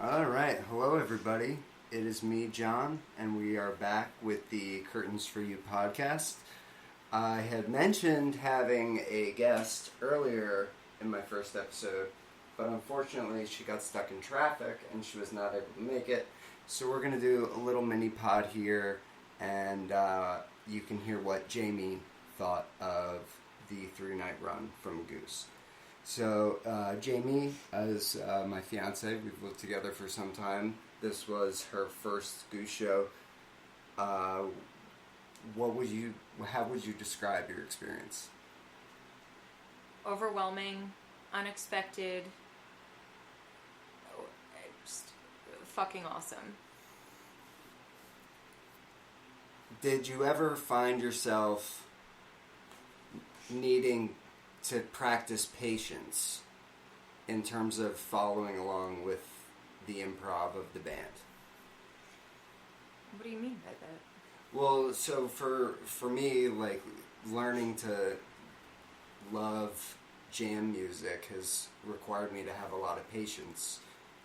All right, hello everybody. It is me, John, and we are back with the Curtains for You podcast. I had mentioned having a guest earlier in my first episode, but unfortunately she got stuck in traffic and she was not able to make it. So we're going to do a little mini pod here, and you can hear what Jaime thought of the 3-night run from Goose. So, Jaime is my fiancee. We've lived together for some time. This was her first Goose show. How would you describe your experience? Overwhelming, unexpected, just fucking awesome. Did you ever find yourself needing to practice patience in terms of following along with the improv of the band? What do you mean by that? Well, so for me, like, learning to love jam music has required me to have a lot of patience.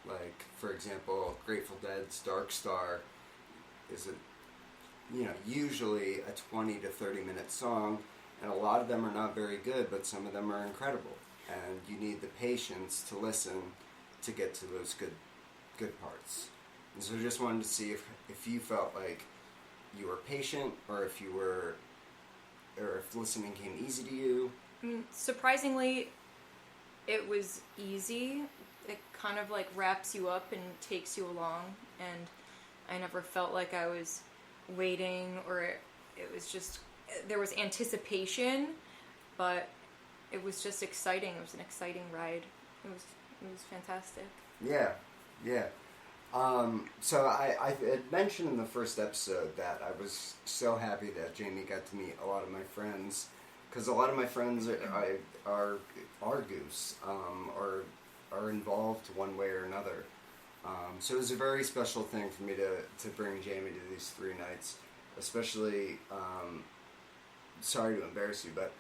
Like, for example, Grateful Dead's Dark Star is usually a 20 to 30 minute song. And a lot of them are not very good, but some of them are incredible. And you need the patience to listen to get to those good parts. And so I just wanted to see if you felt like you were patient, or if listening came easy to you. I mean, surprisingly, it was easy. It kind of like wraps you up and takes you along. And I never felt like I was waiting, or it was just... There was anticipation, but it was just exciting. It was an exciting ride. It was fantastic. Yeah. So I had mentioned in the first episode that I was so happy that Jaime got to meet a lot of my friends, because a lot of my friends are Goose, or are involved one way or another. So it was a very special thing for me to bring Jaime to these 3 nights, especially. Sorry to embarrass you, but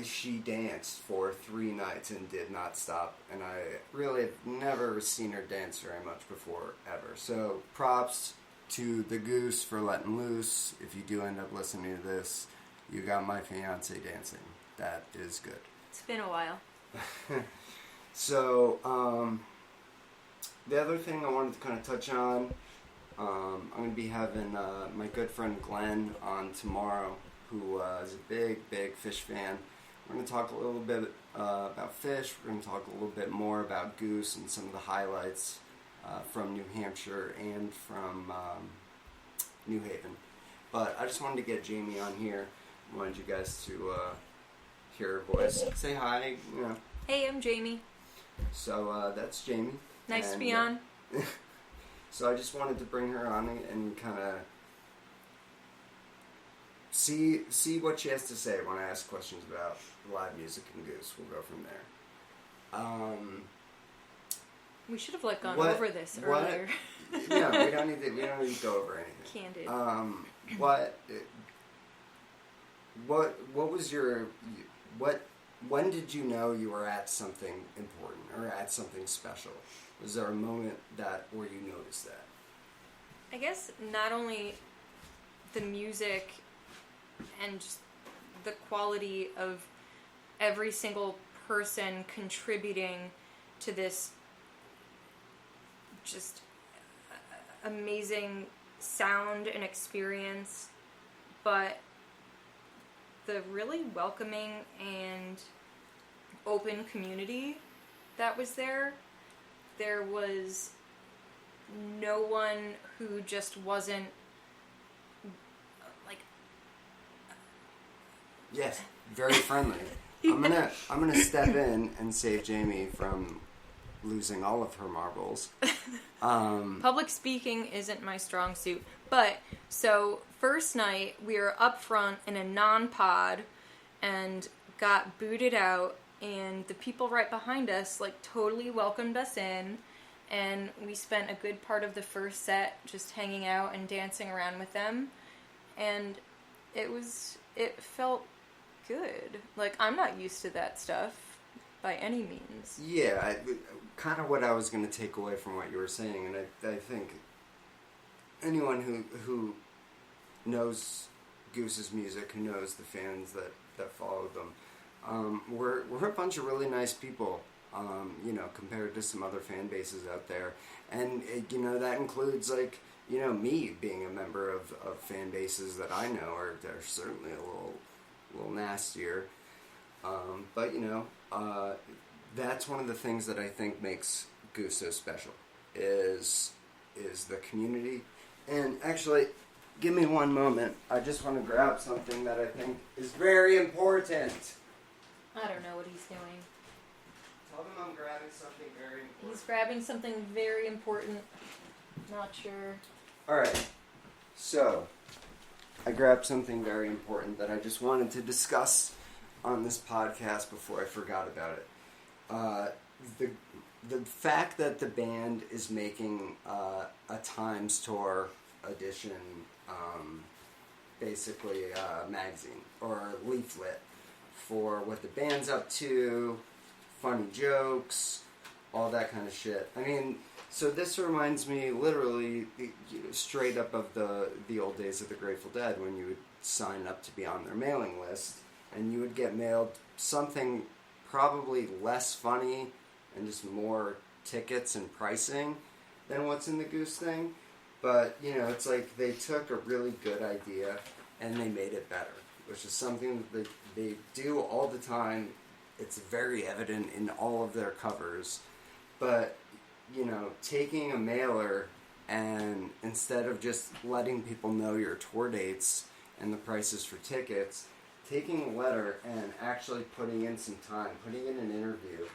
she danced for 3 nights and did not stop, and I really have never seen her dance very much before, ever. So props to the Goose for letting loose. If you do end up listening to this, you got my fiance dancing. That is good. It's been a while. So, the other thing I wanted to kind of touch on, I'm going to be having my good friend Glenn on tomorrow, who is a big fish fan. We're going to talk a little bit about fish. We're going to talk a little bit more about Goose and some of the highlights from New Hampshire and from New Haven. But I just wanted to get Jaime on here. I wanted you guys to hear her voice. Say hi. Hey, I'm Jaime. So that's Jaime. Nice to be on. So I just wanted to bring her on and kind of see what she has to say when I ask questions about live music and Goose. We'll go from there. We should have gone over this earlier. No, we don't need to go over anything. Candid. What was your when did you know you were at something important or at something special? Was there a moment where you noticed that? I guess not only the music and just the quality of every single person contributing to this just amazing sound and experience, but the really welcoming and open community that was there. There was no one who just wasn't Yes, very friendly. I'm gonna step in and save Jaime from losing all of her marbles. Public speaking isn't my strong suit, but so first night we were up front in a non-pod and got booted out, and the people right behind us totally welcomed us in, and we spent a good part of the first set just hanging out and dancing around with them, and it felt good. I'm not used to that stuff. by any means. Yeah, kind of what I was going to take away from what you were saying, and I think anyone who knows Goose's music, who knows the fans that follow them, we're a bunch of really nice people, compared to some other fan bases out there. And, that includes, like, me being a member of fan bases that I know they're certainly a little nastier. But, that's one of the things that I think makes Goose so special, is the community. And actually, give me one moment. I just want to grab something that I think is very important. I don't know what he's doing. Tell them I'm grabbing something very important. He's grabbing something very important. Not sure. Alright, so I grabbed something very important that I just wanted to discuss on this podcast before I forgot about it. The fact that the band is making a Times Tour Edition, basically a magazine or a leaflet for what the band's up to, funny jokes, all that kind of shit. I mean, so this reminds me literally straight up of the old days of the Grateful Dead, when you would sign up to be on their mailing list and you would get mailed something probably less funny and just more tickets and pricing than what's in the Goose thing. But, it's like they took a really good idea and they made it better, which is something that they do all the time. It's very evident in all of their covers. But, taking a mailer and instead of just letting people know your tour dates and the prices for tickets, taking a letter and actually putting in some time, putting in an interview,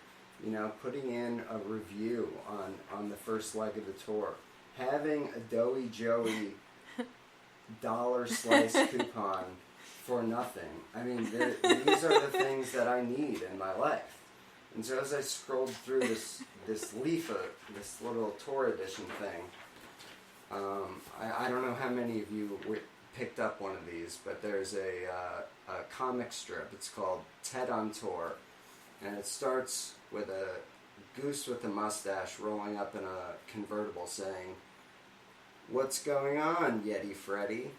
putting in a review on the first leg of the tour, having a Doughy Joey dollar slice coupon for nothing. I mean, these are the things that I need in my life. And so as I scrolled through this leaflet, this little tour edition thing, I don't know how many of you picked up one of these, but there's a comic strip. It's called Ted on Tour, and it starts with a goose with a mustache rolling up in a convertible saying, "What's going on, Yeti Freddy?"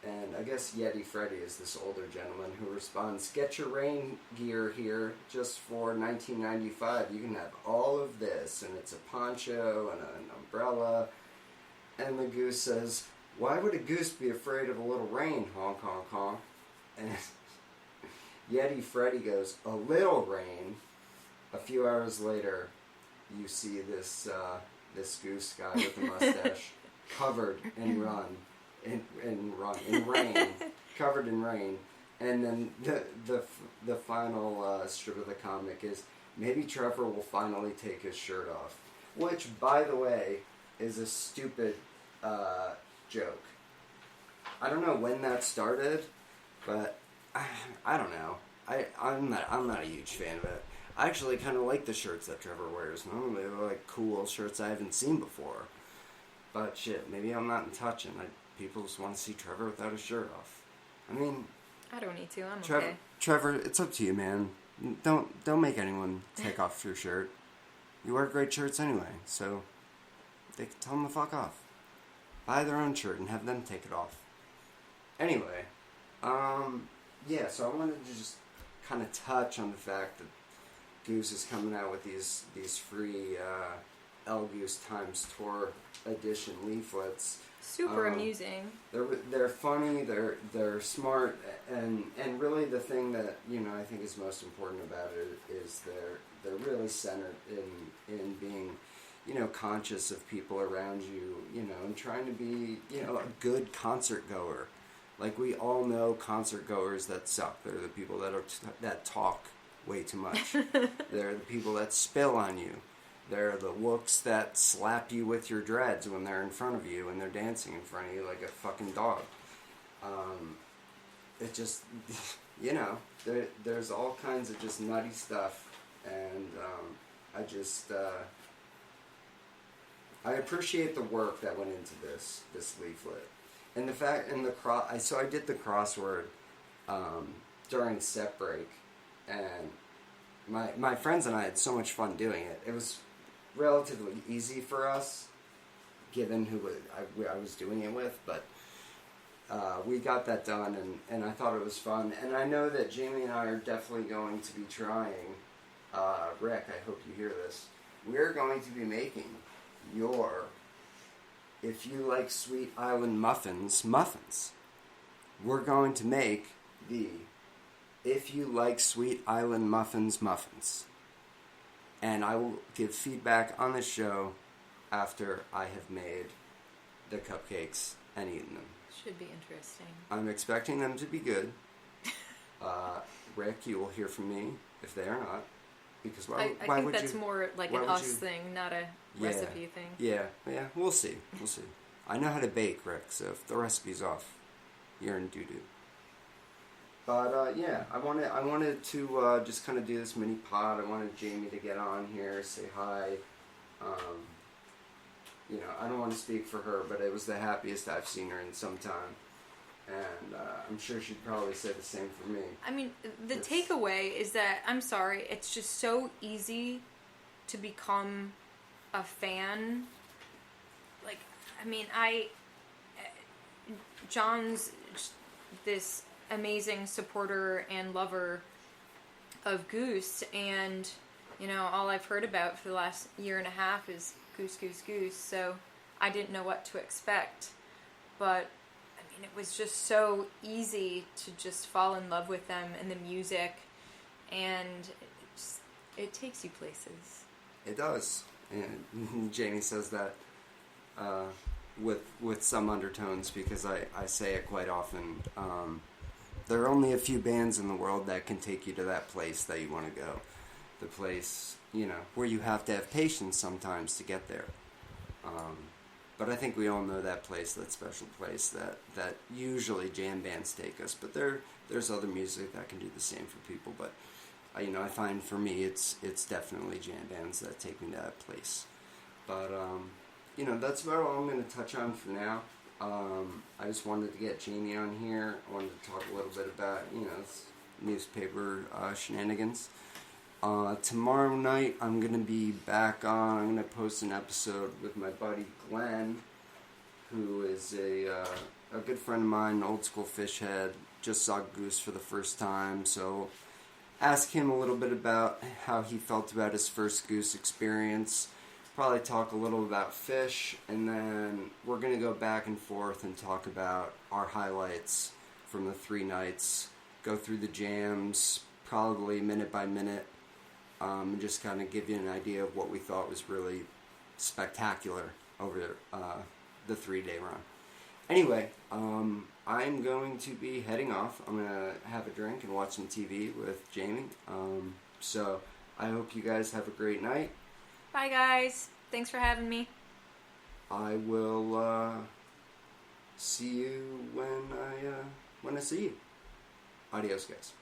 And I guess Yeti Freddy is this older gentleman who responds, "Get your rain gear here just for $19.95. You can have all of this." And it's a poncho and an umbrella. And the goose says, "Why would a goose be afraid of a little rain, honk, honk, honk?" And Yeti Freddy goes, "A little rain." A few hours later, you see this goose guy with a mustache covered in rain, covered in rain. And then the final strip of the comic is, maybe Trevor will finally take his shirt off, which, by the way, is a stupid joke. I don't know when that started, but I don't know. I'm not a huge fan of it. I actually kind of like the shirts that Trevor wears. They're like cool shirts I haven't seen before. But shit, maybe I'm not in touch and people just want to see Trevor without his shirt off. I mean, I don't need to. I'm okay. Trevor, it's up to you, man. Don't make anyone take off your shirt. You wear great shirts anyway, so they can tell them to fuck off. Buy their own shirt and have them take it off. Anyway, yeah. So I wanted to just kind of touch on the fact that Goose is coming out with these free Goose Times Tour Edition leaflets. Super amusing. They're funny. They're smart, and really the thing that I think is most important about it is they're really centered in being conscious of people around you, and trying to be a good concert goer. Like, we all know concert goers that suck. They're the people that talk way too much. They're the people that spill on you. They're the wooks that slap you with your dreads when they're in front of you and they're dancing in front of you like a fucking dog. It just, there's all kinds of just nutty stuff, and I appreciate the work that went into this leaflet. And the fact, so I did the crossword during set break, and my friends and I had so much fun doing it. It was relatively easy for us, given who I was doing it with, but we got that done, and I thought it was fun. And I know that Jamie and I are definitely going to be trying, Rick, I hope you hear this, we're going to be making your, if you like Sweet Island muffins, we're going to make the If You Like Sweet Island muffins. And I will give feedback on the show after I have made the cupcakes and eaten them. Should be interesting. I'm expecting them to be good. Rick, you will hear from me if they are not. Because why I would think that's more like an us thing, not a recipe thing. Yeah, we'll see. I know how to bake, Rick, so if the recipe's off, you're in doo-doo. But, I wanted to just kind of do this mini pod. I wanted Jamie to get on here, say hi. I don't want to speak for her, but it was the happiest I've seen her in some time. And I'm sure she'd probably say the same for me. I mean, the takeaway is that, I'm sorry, it's just so easy to become a fan. Like, I mean, John's this amazing supporter and lover of Goose, and, all I've heard about for the last year and a half is Goose, so I didn't know what to expect. But it was just so easy to just fall in love with them and the music, and it takes you places. It does. And Jamie says that with some undertones, because I say it quite often. There are only a few bands in the world that can take you to that place that you want to go. The place, where you have to have patience sometimes to get there. But I think we all know that place, that special place that usually jam bands take us. But there's other music that can do the same for people. But I find for me it's definitely jam bands that take me to that place. But that's about all I'm going to touch on for now. I just wanted to get Jamie on here. I wanted to talk a little bit about newspaper shenanigans. Tomorrow night I'm going to be back on. I'm going to post an episode with my buddy Glenn, who is a good friend of mine, an old school fish head. Just saw Goose for the first time, so ask him a little bit about how he felt about his first Goose experience. Probably talk a little about fish, and then we're going to go back and forth and talk about our highlights from the 3 nights, go through the jams, probably minute by minute, and just kind of give you an idea of what we thought was really spectacular over the 3-day run. Anyway, I'm going to be heading off. I'm going to have a drink and watch some TV with Jamie. So I hope you guys have a great night. Bye, guys. Thanks for having me. I will see you when I see you. Adios, guys.